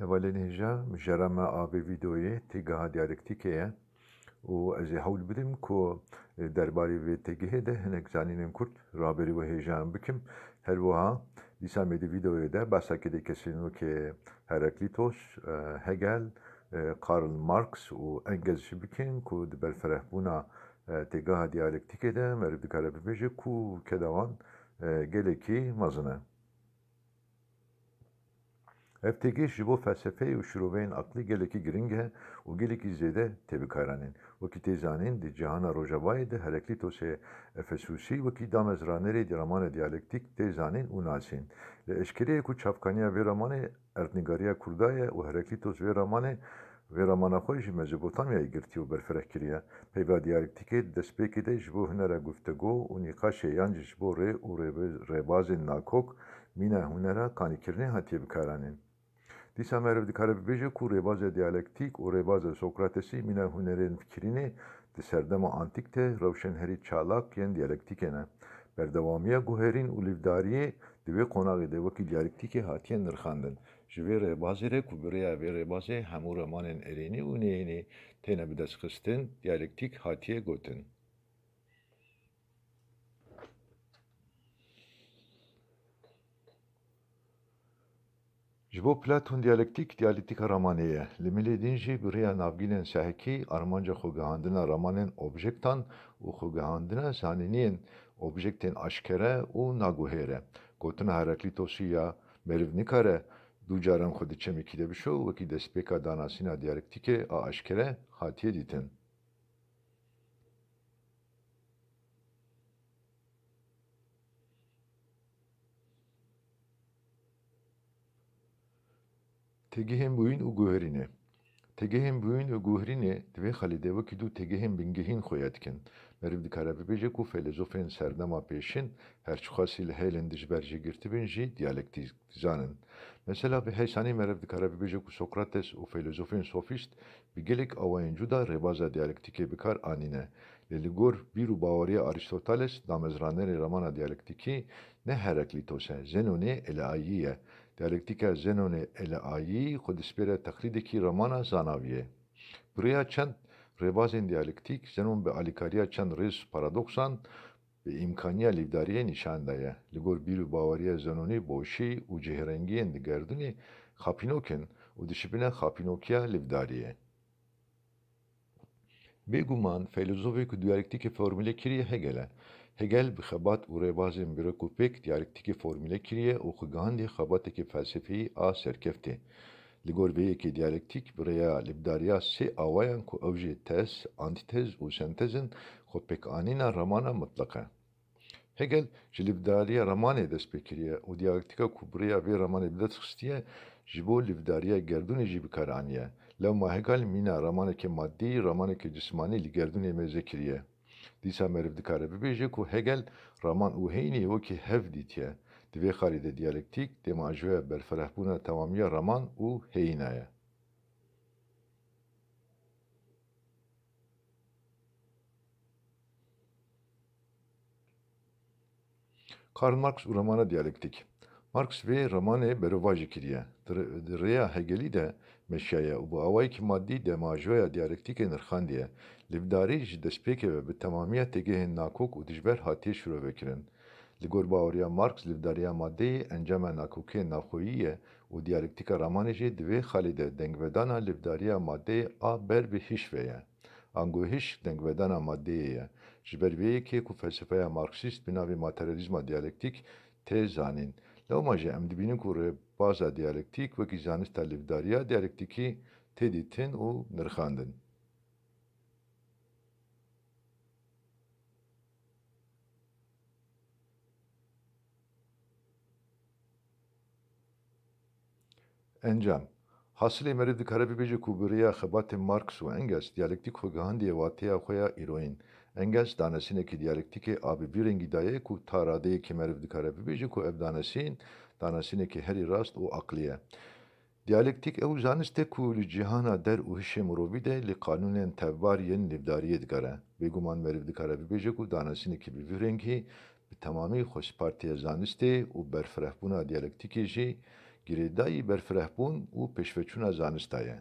Hevalên مجرمة آبی ویدیویی تیگه دیالکتیکیه و از هول بدم کو درباره و تیگه ده هنگ زنین کرد رابری و هیجان بکم هر وها دیسا میدی ویدیویی ده بسا که کسینو که هراکلیتوس هگل کارل مارکس و انگلش بکن کو دبر فرح بونا تیگه دیالکتیکه ده مرد دکاره ببیجه کو کدوان گلکی مزنه Efteki ji bo felsefeyê û şîroveyên aqlî gelekî giring e û gelekî zêde tê bikaranîn. Wekî tê zanîn di cihana Rojavayê de Heraklîtosê Efesûsî wekî damezranerê ramanê diyalektik tê zanîn û nasîn. Li eşkereyê ku çavkaniya vê ramanê erdnîgariya Kurda ye û Heraklitos vê ramana xwe ji Mezopotamyayê girtiye û berfireh kiriye. Peyva diyalektikê di destpêkê de ji bo hunera guftego û nîqaşê yan jî ji bo rê û rêbazên nakok mîna hunera kanîkirinê hatiye bikaranîn. Dîsa meriv dikare bibêje ku rêbaza diyalektik û rêbaza Sokratesî mîna hunerên fikirînê di serdema antîk de rewşên herî çalak yên diyalektikê ne. Berdewamiya guherîn û lîvdariyê di vê qonaqê de wekî diyalektikê hatiye nirxandin. Ji vê rêbazê re ku bi rêya vê rêbazê hemû ramanên erênî û neyênî têne bidestxistin, diyalektik hatiye gotin. Ji bo Platon diyalektika ramanê ye. Li milê din jî bi rêya navgînên sehekî armanca xwegihandina ramanên objektan û xwegihandina zanîniyên objektên aşkere û naguhêr e. Gotina Heraklîtosî ya meriv nikare du caran xwe di çemekî de bişo wekî destpêka danasîna diyalektikê a aşkere hatiye dîtin. Tegihên bûyîn û guherînê. Tegihên bûyîn û guherînê di vê xelî de wekî du tegihên bingehîn xwe dikin. Meriv dikare bibêje ku filozofên serdema pêşîn herçixwasî li hêlên dijber jî girtibin jî diyalektik dizanin. Mesela bi heysanî meriv dikare bibêje ku Sokrates û filozofên sofîst bi gelek awayên cuda rêbaza diyalektikê bikar anîne. Li gor bîr û baweriya Aristoteles damezranerê ramana diyalektikî ne Heraklîtos e, Zenonê Eleayî ye. Diyalektika Zenonê Eleayî xwe dispêre teqlîdekî ramana zanaviye. Bi rêya çend rêbazên diyalektik, Zenon bi alîkariya çend rêz paradoksan bi îmkaniya lîvdariyê nîşan daye. Li gor bîr û baweriya Zenonî boşî û cihêrengiyên di gerdûnê xapînok in û dişibine xapînokiya lîvdariyê. Bêguman filozofê ku diyalektikê formüle kiriye Hegel e. Hegel bi xebat û rêbazên birek û pêk diyalektikê formüle kiriye û xwegihandiye xebatekê felsefî a serkeftê. Li gor vê yekê diyalektik bi rêya lîvdariya sê awayan ku ew jî tez, antîtez û sentezin xwe pêkanîna ramana mutlaq e. Hegel ji lîvdariya ramanê dest pê kiriye û diyalektika ku bi rêya vê ramanê bidestxistiye ji bo lîvdariya gerdûnê jî bikar aniye. Lewma Hegel mîna ramanekê maddî, ramanekê cismanî li gerdûnê mêze kiriye. Dîsa meriv dikare bibêje ku Hegel raman û heynî wekî hev dîtiye. Di vê xalî de diyalektik dêma ajûya berfirehbûna temamiya raman û heyîna ye. Karl Marx û ramana diyalektik. Marx vê ramanê berova jî kiriye. Di rêya Hegelî de meşaye û bi awayekî maddî dema ajûya diyalektikê nirxandiye. Lîvdarî ji destpêkê ve bi temamiya tegihên nakok û dijber hatiye şîrovekirin. Li gor baweriya Marx lîvdariya maddeyê encama nakokiyên navxweyî ye û diyalektika ramanê jî di vê xalî de dengvedana lîvdariya maddeyê a ber bi hîş ve ye. Ango hîş dengvedana maddeyê ye. Ji ber vê yekê ku felsefeya Marksîst bi navê materyalîzma diyalektik tê zanîn. Lewma jî em dibînin ku rêbaza diyalektik wekî zanista lîvdariya diyalektikî tê dîtin û nirxandin. Encam. Hasılê meriv dikare bibêje ku bi rêya xebatên Marx û Engels diyalektik xwegihandiye wateya xwe ya îroyîn. Engels danesînekî diyalektikê a bi vî rengî daye ku ta radeyekê meriv dikare bibêje ku ev danesîn danesînekî herî rast û aqlî ye. Diyalektik ew zanist e ku li cîhana der û hişê mirovî de li qanûnên tevbar yên lîvdariyê digere. Bêguman meriv dikare bibêje ku danesînekî bi vî rengî bi temamî xwespartiya zanistê û berfirehbûna diyalektikê jî girêdayî berfirehbûn û pêşveçûna zanista ye.